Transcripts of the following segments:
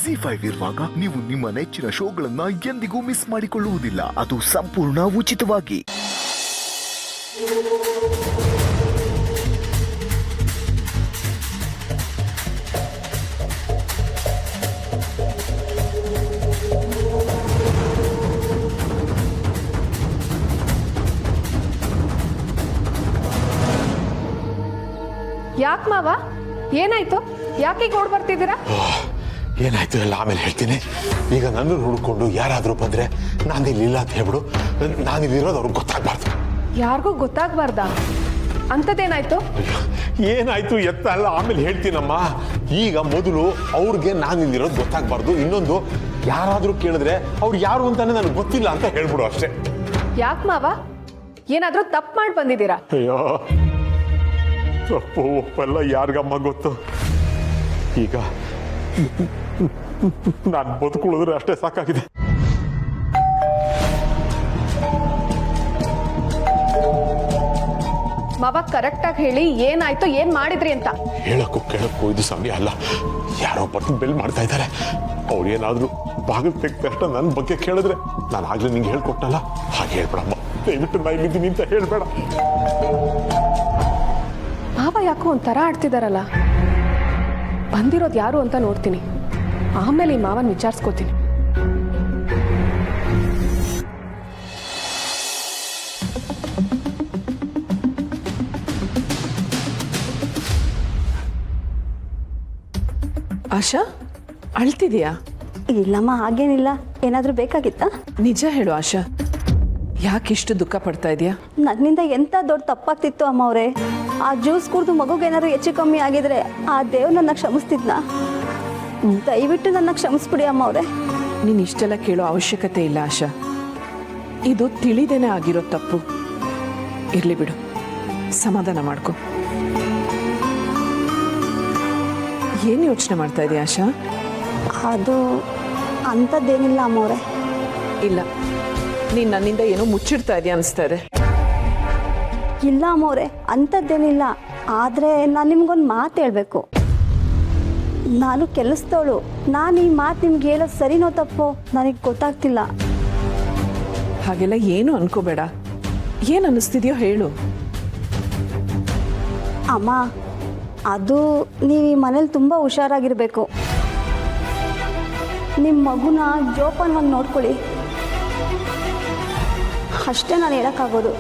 ZEE5 ಇರುವಾಗ ನೀವು ನಿಮ್ಮ ನೆಚ್ಚಿನ ಶೋಗಳನ್ನ ಎಂದಿಗೂ ಮಿಸ್ ಮಾಡಿಕೊಳ್ಳುವುದಿಲ್ಲ. ಅದು ಸಂಪೂರ್ಣ ಉಚಿತವಾಗಿ. ಯಾಕೆ ಮಾವ, ಏನಾಯ್ತು? ಯಾಕೆ ಓಡ್ ಬರ್ತಿದ್ದೀರಾ? ಏನಾಯ್ತು ಎಲ್ಲ ಆಮೇಲೆ ಹೇಳ್ತೀನಿ. ಈಗ ನನ್ನನ್ನು ಹುಡ್ಕೊಂಡು ಯಾರಾದರೂ ಬಂದ್ರೆ ನಾನಿಲ್ಲಿಲ್ಲ ಅಂತ ಹೇಳ್ಬಿಡು. ನಾನಿಲ್ಲಿರೋದು ಅವ್ರಿಗೆ ಗೊತ್ತಾಗ್ಬಾರ್ದು. ಯಾರಿಗೂ ಗೊತ್ತಾಗ್ಬಾರ್ದ? ಅಂಥದ್ದೇನಾಯ್ತು? ಏನಾಯ್ತು ಎತ್ತ ಎಲ್ಲ ಆಮೇಲೆ ಹೇಳ್ತೀನಮ್ಮ. ಈಗ ಮೊದಲು ಅವ್ರಿಗೆ ನಾನಿಲ್ಲಿರೋದು ಗೊತ್ತಾಗ್ಬಾರ್ದು. ಇನ್ನೊಂದು, ಯಾರಾದರೂ ಕೇಳಿದ್ರೆ ಅವ್ರು ಯಾರು ಅಂತಾನೆ ನನಗೆ ಗೊತ್ತಿಲ್ಲ ಅಂತ ಹೇಳ್ಬಿಡು ಅಷ್ಟೇ. ಯಾಕೆ ಮಾವ, ಏನಾದ್ರೂ ತಪ್ಪು ಮಾಡಿ ಬಂದಿದ್ದೀರಾ? ಅಯ್ಯೋ, ತಪ್ಪು ಒಪ್ಪೆಲ್ಲ ಯಾರಿಗಮ್ಮ ಗೊತ್ತು. ಈಗ ನಾನು ಬದುಕೊಳ್ಳೋದ್ರೆ ಅಷ್ಟೇ ಸಾಕಾಗಿದೆ. ಮಾವ ಕರೆಕ್ಟಾಗಿ ಹೇಳಿ, ಏನಾಯ್ತು, ಏನ್ ಮಾಡಿದ್ರಿ ಅಂತ. ಹೇಳಕ್ಕೂ ಕೇಳಕ್ಕೂ ಇದು ಸಮಯ ಅಲ್ಲ. ಯಾರೋ ಬರ್ತು ಬೆಲ್ ಮಾಡ್ತಾ ಇದ್ದಾರೆ. ಅವ್ರು ಏನಾದ್ರು ಬಾಗಿಲು ತೆಗೆದ ತಕ್ಷಣ ನನ್ನ ಬಗ್ಗೆ ಕೇಳಿದ್ರೆ ನಾನು ಆಗ್ಲೇ ನಿಂಗೆ ಹೇಳ್ಕೊಟ್ಟಲ್ಲ, ಹಾಗೆ ಹೇಳ್ಬೇಡಮ್ಮ. ದಯವಿಟ್ಟು ನಾ ಇಲ್ಲಿದ್ದೀನಿ ಅಂತ ಹೇಳ್ಬೇಡ. ಮಾವ ಯಾಕೋ ಒಂಥರ ಆಡ್ತಿದಾರಲ್ಲ. ಬಂದಿರೋದು ಯಾರು ಅಂತ ನೋಡ್ತೀನಿ, ಆಮೇಲೆ ಈ ಮಾವನ್ ವಿಚಾರಿಸ್ಕೋತೀನಿ. ಆಶಾ, ಅಳ್ತಿದೀಯಾ? ಇಲ್ಲಮ್ಮ, ಹಾಗೇನಿಲ್ಲ. ಏನಾದರೂ ಬೇಕಾಗಿತ್ತಾ? ನಿಜ ಹೇಳು ಆಶಾ, ಯಾಕಿಷ್ಟು ದುಃಖ ಪಡ್ತಾ ಇದೀಯಾ? ನನ್ನಿಂದ ಎಂಥ ದೊಡ್ಡ ತಪ್ಪಾಗ್ತಿತ್ತು ಅಮ್ಮ ಅವರೇ. ಆ ಜ್ಯೂಸ್ ಕುಡಿದು ಮಗುಗೇನಾದ್ರು ಹೆಚ್ಚು ಕಮ್ಮಿ ಆಗಿದ್ರೆ ಆ ದೇವ್ರು ನನ್ನ ಕ್ಷಮಿಸ್ತಿದ್ನ. ದಯವಿಟ್ಟು ನನ್ನ ಕ್ಷಮಿಸ್ಬಿಡಿ ಅಮ್ಮ ಅವರೇ. ನೀನು ಇಷ್ಟೆಲ್ಲ ಕೇಳೋ ಅವಶ್ಯಕತೆ ಇಲ್ಲ ಆಶಾ. ಇದು ತಿಳಿದೇನೆ ಆಗಿರೋ ತಪ್ಪು. ಇರ್ಲಿ ಬಿಡು, ಸಮಾಧಾನ ಮಾಡ್ಕೊ. ಏನು ಯೋಚನೆ ಮಾಡ್ತಾ ಇದೀಯ ಆಶಾ? ಅದು ಅಂಥದ್ದೇನಿಲ್ಲ ಅಮ್ಮ ಅವರೇ. ಇಲ್ಲ, ನೀನು ನನ್ನಿಂದ ಏನೋ ಮುಚ್ಚಿಡ್ತಾ ಇದೆಯಾ ಅನಿಸ್ತಾ ಇದೆ. ಇಲ್ಲ ಅಮ್ಮ ಅವರೇ, ಅಂಥದ್ದೇನಿಲ್ಲ. ಆದರೆ ನಾನು ನಿಮ್ಗೊಂದು ಮಾತು ಹೇಳಬೇಕು. ನಾನು ಕೆಲಸದವಳು. ನಾನು ಈ ಮಾತು ನಿಮ್ಗೆ ಹೇಳೋದು ಸರಿನೋ ತಪ್ಪೋ ನನಗೆ ಗೊತ್ತಾಗ್ತಿಲ್ಲ. ಹಾಗೆಲ್ಲ ಏನು ಅನ್ಕೋಬೇಡ. ಏನು ಅನ್ನಿಸ್ತಿದೆಯೋ ಹೇಳು. ಅಮ್ಮ, ಅದು ನೀವು ಈ ಮನೇಲಿ ತುಂಬ ಹುಷಾರಾಗಿರಬೇಕು. ನಿಮ್ಮ ಮಗುನ ಜೋಪಾನವಾಗಿ ನೋಡ್ಕೊಳ್ಳಿ, ಅಷ್ಟೇ ನಾನು ಹೇಳೋಕ್ಕಾಗೋದು.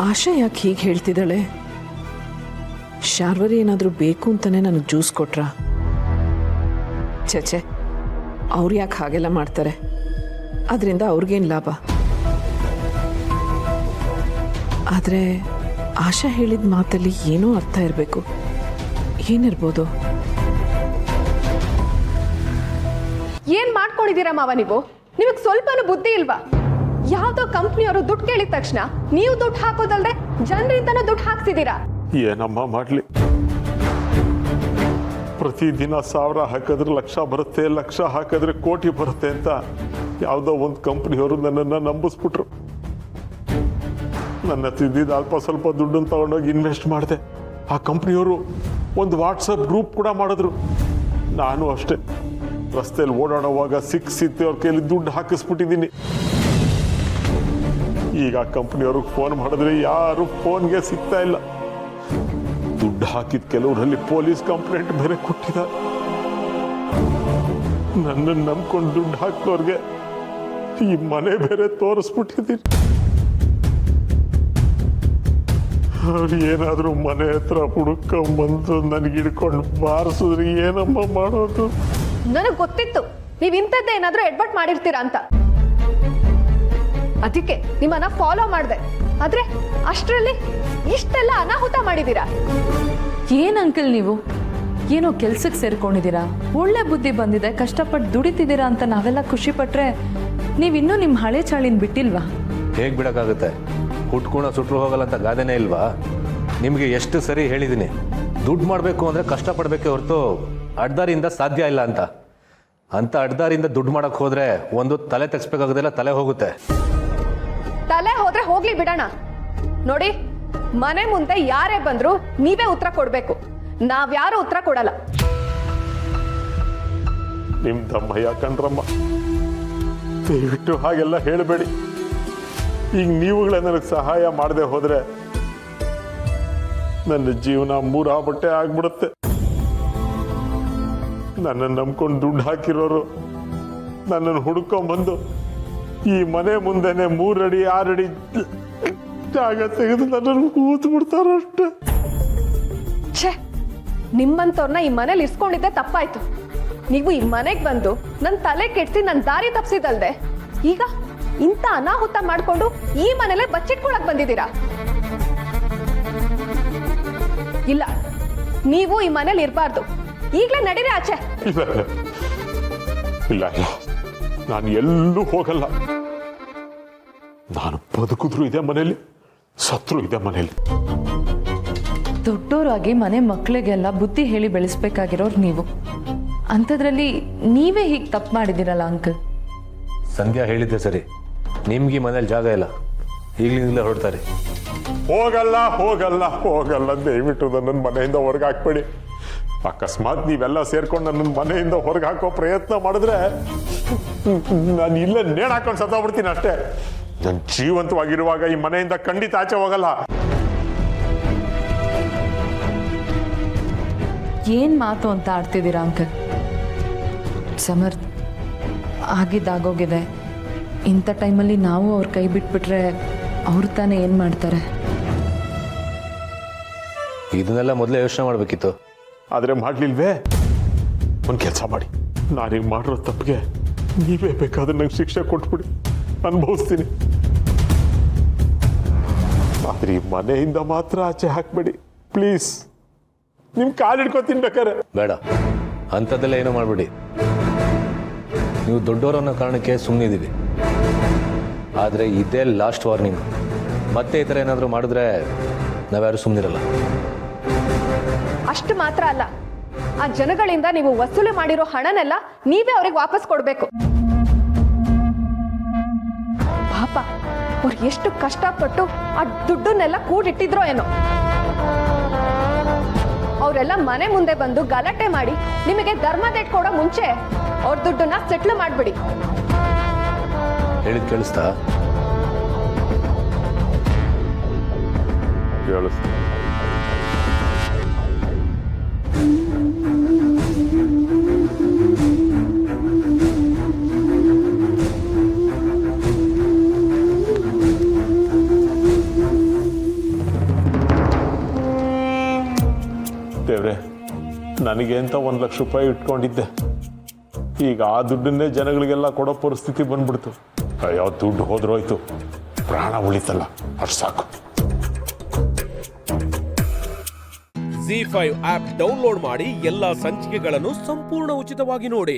ಆಶಾ ಯಾಕೆ ಹೀಗೆ ಹೇಳ್ತಿದ್ದಾಳೆ? ಶಾರ್ವರಿ ಏನಾದರೂ ಬೇಕು ಅಂತಾನೆ ನನಗೆ ಜ್ಯೂಸ್ ಕೊಟ್ರ? ಛೆ, ಅವ್ರು ಯಾಕೆ ಹಾಗೆಲ್ಲ ಮಾಡ್ತಾರೆ? ಅದರಿಂದ ಅವ್ರಿಗೇನು ಲಾಭ? ಆದರೆ ಆಶಾ ಹೇಳಿದ ಮಾತಲ್ಲಿ ಏನೋ ಅರ್ಥ ಇರಬೇಕು. ಏನಿರ್ಬೋದು? ಏನ್ ಮಾಡ್ಕೊಂಡಿದ್ದೀರಾ ಮಾವ ನೀವು? ನಿಮಗೆ ಸ್ವಲ್ಪನೂ ಬುದ್ಧಿ ಇಲ್ವಾ? ಯಾವ್ದೋ ಕಂಪ್ನಿಯವರು ದುಡ್ಡು ಕೇಳಿದ ತಕ್ಷಣ ನೀವು ದುಡ್ಡು ಹಾಕೋದಲ್ದೆ ಜನರಿಂದನೂ ದುಡ್ಡು ಹಾಕ್ತಿದ್ದೀರಾ. ಏನಮ್ಮ ಮಾಡಲಿ? ಪ್ರತಿದಿನ 1000 ಹಾಕಿದ್ರೆ ಲಕ್ಷ ಬರುತ್ತೆ, ಲಕ್ಷ ಹಾಕಿದ್ರೆ ಕೋಟಿ ಬರುತ್ತೆ ಅಂತ ಯಾವುದೋ ಒಂದು ಕಂಪ್ನಿಯವರು ನನ್ನನ್ನು ನಂಬಿಸ್ಬಿಟ್ರು. ನನ್ನ ತಿದ್ದಿದ್ದು ಅಲ್ಪ ಸ್ವಲ್ಪ ದುಡ್ಡನ್ನು ತಗೊಂಡೋಗಿ ಇನ್ವೆಸ್ಟ್ ಮಾಡಿದೆ. ಆ ಕಂಪ್ನಿಯವರು ಒಂದು ವಾಟ್ಸಪ್ ಗ್ರೂಪ್ ಕೂಡ ಮಾಡಿದ್ರು. ನಾನು ಅಷ್ಟೇ ರಸ್ತೆಯಲ್ಲಿ ಓಡಾಡುವಾಗ ಸಿಕ್ಕಿತ್ತು ಅವ್ರ ಕೈಯಲ್ಲಿ ದುಡ್ಡು ಹಾಕಿಸ್ಬಿಟ್ಟಿದ್ದೀನಿ. ಈಗ ಆ ಕಂಪ್ನಿಯವ್ರಿಗೆ ಫೋನ್ ಮಾಡಿದ್ರೆ ಯಾರು ಫೋನ್ಗೆ ಸಿಗ್ತಾ ಇಲ್ಲ. ದುಡ್ಡು ಹಾಕಿದ ಕೆಲವರಲ್ಲಿ ಪೊಲೀಸ್ ಕಂಪ್ಲೇಂಟ್ ಬೇರೆ ಕೊಟ್ಟಿದ್ದಾರೆ. ನನ್ನನ್ನು ನಂಬ್ಕೊಂಡು ದುಡ್ಡು ಹಾಕಿದವ್ರಿಗೆ ಈ ಮನೆ ಬೇರೆ ತೋರಿಸ್ಬಿಟ್ಟಿದ್ದೀನಿ. ಅವ್ರು ಏನಾದರೂ ಮನೆ ಹತ್ರ ಹುಡುಕೊಂಬಂದು ನನಗೆ ಹಿಡ್ಕೊಂಡು ಬಾರಿಸಿದ್ರೆ ಏನಮ್ಮ ಮಾಡೋದು? ನನಗೆ ಗೊತ್ತಿತ್ತು ನೀವು ಇಂಥದ್ದೇ ಏನಾದರೂ ಎಡ್ವರ್ಟ್ ಮಾಡಿರ್ತೀರಾ ಅಂತ. ಅದಕ್ಕೆ ನಿಮ್ಮನ್ನ ಫಾಲೋ ಮಾಡಿದೆ. ಆದ್ರೆ ಅಷ್ಟರಲ್ಲಿ ಇಷ್ಟೆಲ್ಲ ಅನಾಹುತ ಮಾಡಿದ್ದೀರಾ. ಏನ್ ಅಂಕಲ್ ನೀವು? ಏನೋ ಕೆಲ್ಸಕ್ಕೆ ಸೇರ್ಕೊಂಡಿದ್ದೀರಾ, ಒಳ್ಳೆ ಬುದ್ಧಿ ಬಂದಿದೆ, ಕಷ್ಟಪಟ್ಟು ದುಡಿತಿದ್ದೀರಾ ಅಂತ ನಾವೆಲ್ಲ ಖುಷಿ ಪಟ್ರೆ ನೀವಿನ್ನೂ ನಿಮ್ಮ ಹಳೆ ಚಾಳಿನ ಬಿಟ್ಟಿಲ್ವಾ? ಹೇಗೆ ಬಿಡೋಕ್ಕಾಗುತ್ತೆ? ಹುಟ್ಕೋಣ ಸುಟ್ರು ಹೋಗಲ್ಲ ಅಂತ ಗಾದೆನೇ ಇಲ್ವಾ? ನಿಮಗೆ ಎಷ್ಟು ಸರಿ ಹೇಳಿದ್ದೀನಿ, ದುಡ್ಡು ಮಾಡಬೇಕು ಅಂದರೆ ಕಷ್ಟಪಡಬೇಕೆ ಹೊರತು ಅಡ್ದಾರಿಯಿಂದ ಸಾಧ್ಯ ಇಲ್ಲ ಅಂತ. ಅಡ್ದಾರಿಯಿಂದ ದುಡ್ಡು ಮಾಡೋಕ್ಕೆ ಹೋದರೆ ಒಂದು ತಲೆ ತೆಗಿಸ್ಬೇಕಾಗೋದಿಲ್ಲ, ತಲೆ ಹೋಗುತ್ತೆ. ತಲೆ ಹೋದ್ರೆ ಹೋಗ್ಲಿ ಬಿಡೋಣ. ನೋಡಿ, ಮನೆ ಮುಂದೆ ಯಾರೇ ಬಂದ್ರು ನೀವೇ ಉತ್ತರ ಕೊಡ್ಬೇಕು, ನಾವ್ಯಾರು ಉತ್ತರ ಕೊಡಲ್ಲ. ನಿಮ್ ದಮ್ಮಯ್ಯ ಕಣ್ರಮ್ಮ, ದಯವಿಟ್ಟು ಹಾಗೆಲ್ಲ ಹೇಳಬೇಡಿ. ಈಗ ನೀವುಗಳೇ ನನಗೆ ಸಹಾಯ ಮಾಡದೆ ಹೋದ್ರೆ ನನ್ನ ಜೀವನ ಮೂರ ಬಟ್ಟೆ ಆಗ್ಬಿಡುತ್ತೆ. ನನ್ನನ್ನು ನಂಬ್ಕೊಂಡು ದುಡ್ಡು ಹಾಕಿರೋರು ನನ್ನನ್ನು ಹುಡ್ಕೊಂಬಂದು ಈ ಮನೆ ಮುಂದೆನೆ 3 ಅಡಿ 6 ಅಡಿ ಜಾಗ ತೆಗೆದು ನನ್ನನ್ನು ಕೂತು ಬಿಡ್ತಾರಷ್ಟೆ. ಛೇ, ನಿಮ್ಮಂತವ್ರನ್ನ ಈ ಮನೇಲಿ ಇರ್ಸ್ಕೊಂಡಿದ್ದೆ ತಪ್ಪಾಯ್ತು. ನೀವು ಈ ಮನೆಗೆ ಬಂದು ನನ್ನ ತಲೆ ಕೆಡ್ಸಿ ನನ್ನ ದಾರಿ ತಪ್ಸಿದಲ್ದೆ ಈಗ ಇಂಥ ಅನಾಹುತ ಮಾಡ್ಕೊಂಡು ಈ ಮನೇಲೆ ಬಚ್ಚಿಟ್ಕೊಳಕ್ ಬಂದಿದ್ದೀರಾ. ಇಲ್ಲ, ನೀವು ಈ ಮನೇಲಿ ಇರಬಾರ್ದು. ಈಗಲೇ ನಡೀರಿ ಆಚೆ. ಇಲ್ಲ ಇಲ್ಲ ಇಲ್ಲ, ನಾನು ಎಲ್ಲೂ ಹೋಗಲ್ಲ. ನಾನು ಬದುಕಿದ್ರು ಇದೆ ಮನೇಲಿ, ಸತ್ರು ಇದೆ ಮನೇಲಿ. ದೊಡ್ಡೋರಾಗಿ ಮನೆ ಮಕ್ಕಳಿಗೆಲ್ಲ ಬುದ್ಧಿ ಹೇಳಿ ಬೆಳೆಸ್ಬೇಕಾಗಿರೋರು ನೀವು. ಅಂಥದ್ರಲ್ಲಿ ನೀವೇ ಹೀಗೆ ತಪ್ಪು ಮಾಡಿದ್ದೀರಲ್ಲ ಅಂಕಲ್. ಸಂಧ್ಯಾ ಹೇಳಿದ್ದೆ ಸರಿ, ನಿಮ್ಗೆ ಮನೇಲಿ ಜಾಗ ಇಲ್ಲ, ಈಗಲಿಂದಲೇ ಹೊರಡ್ತಾರೆ. ಹೋಗಲ್ಲ ಹೋಗಲ್ಲ ಹೋಗಲ್ಲ, ದಯವಿಟ್ಟು ನನ್ನನ್ನು ಮನೆಯಿಂದ ಹೊರಗೆ ಹಾಕ್ಬೇಡಿ. ಅಕಸ್ಮಾತ್ ನೀವೆಲ್ಲ ಸೇರ್ಕೊಂಡು ನನ್ನ ಮನೆಯಿಂದ ಹೊರಗೆ ಹಾಕೋ ಪ್ರಯತ್ನ ಮಾಡಿದ್ರೆ ನಾನು ಇಲ್ಲೇ ನೇಣು ಹಾಕೊಂಡು ಸತ್ತೋಗ್ಬಿಡ್ತೀನಿ ಅಷ್ಟೇ. ನಾನು ಜೀವಂತವಾಗಿರುವಾಗ ಈ ಮನೆಯಿಂದ ಖಂಡಿತ ಆಚೆ ಹೋಗಲ್ಲ. ಏನ್ ಮಾತು ಅಂತ ಆಡ್ತಿದ್ದೀರಾ ಅಂಕಲ್? ಸಮರ್, ಆಗಿದ್ದಾಗೋಗಿದೆ. ಇಂಥ ಟೈಮಲ್ಲಿ ನಾವು ಅವ್ರ ಕೈ ಬಿಟ್ಬಿಟ್ರೆ ಅವ್ರು ತಾನೇ ಏನು ಮಾಡ್ತಾರೆ? ಇದನ್ನೆಲ್ಲ ಮೊದಲೇ ಯೋಚನೆ ಮಾಡಬೇಕಿತ್ತು. ಆದರೆ ಮಾಡಲಿಲ್ವೇ? ಒಂದು ಕೆಲಸ ಮಾಡಿ, ನಾನೀಗ ಮಾಡಿರೋ ತಪ್ಪಿಗೆ ನೀವೇ ಬೇಕಾದ್ರೆ ನಂಗೆ ಶಿಕ್ಷೆ ಕೊಟ್ಬಿಡಿ, ಅನುಭವಿಸ್ತೀನಿ. ಆದ್ರೆ ಈ ಮನೆಯಿಂದ ಮಾತ್ರ ಆಚೆ ಹಾಕ್ಬೇಡಿ ಪ್ಲೀಸ್. ನಿಮ್ ಕಾಲು ಹಿಡ್ಕೊತೀನಿ ಬೇಕಾರೆ. ಬೇಡ, ಅಂಥದ್ದೆಲ್ಲ ಏನೋ ಮಾಡಬೇಡಿ. ನೀವು ದೊಡ್ಡವರು ಅನ್ನೋ ಕಾರಣಕ್ಕೆ ಸುಮ್ಮನಿದ್ದೀವಿ. ಆದರೆ ಇದೇ ಲಾಸ್ಟ್ ವಾರ್ನಿಂಗ್. ಮತ್ತೆ ಈ ಥರ ಏನಾದರೂ ಮಾಡಿದ್ರೆ ನಾವ್ಯಾರು ಸುಮ್ಮನಿರಲ್ಲ. ಅಷ್ಟು ಮಾತ್ರ ಅಲ್ಲ, ಆ ಜನಗಳಿಂದ ನೀವು ವಸೂಲಿ ಮಾಡಿರೋ ಹಣನೆಲ್ಲ ನೀವೇ ಅವ್ರಿಗೆ ವಾಪಸ್ ಕೊಡ್ಬೇಕು. ಪಾಪ, ಅವ್ರು ಎಷ್ಟು ಕಷ್ಟಪಟ್ಟು ಆ ದುಡ್ಡನ್ನೆಲ್ಲ ಕೂಡಿಟ್ಟಿದ್ರೋ ಏನೋ. ಅವರೆಲ್ಲ ಮನೆ ಮುಂದೆ ಬಂದು ಗಲಾಟೆ ಮಾಡಿ ನಿಮಗೆ ಧರ್ಮದೇಟ್ ಕೊಡೋ ಮುಂಚೆ ಅವ್ರ ದುಡ್ಡನ್ನ ಸೆಟ್ಲ್ ಮಾಡ್ಬಿಡಿ. ಹೇಳಿದ್ ಕೇಳಿಸ್ತಾ? ಕೇಳಿಸ್ತಾ. ದೇವ್ರೆ, ನನಗೆ ಅಂತ 1 ಲಕ್ಷ ರೂಪಾಯಿ ಇಟ್ಕೊಂಡಿದ್ದೆ. ಈಗ ಆ ದುಡ್ಡನ್ನೇ ಜನಗಳಿಗೆಲ್ಲ ಕೊಡೋ ಪರಿಸ್ಥಿತಿ ಬಂದ್ಬಿಡ್ತು. ಅಯ್ಯೋ, ದುಡ್ಡು ಹೋದ್ರೋಯ್ತು, ಪ್ರಾಣ ಉಳಿತಲ್ಲ, ಅಷ್ಟು ಸಾಕು. ZEE5 ಆಪ್ ಡೌನ್ಲೋಡ್ ಮಾಡಿ ಎಲ್ಲಾ ಸಂಚಿಕೆಗಳನ್ನು ಸಂಪೂರ್ಣ ಉಚಿತವಾಗಿ ನೋಡಿ.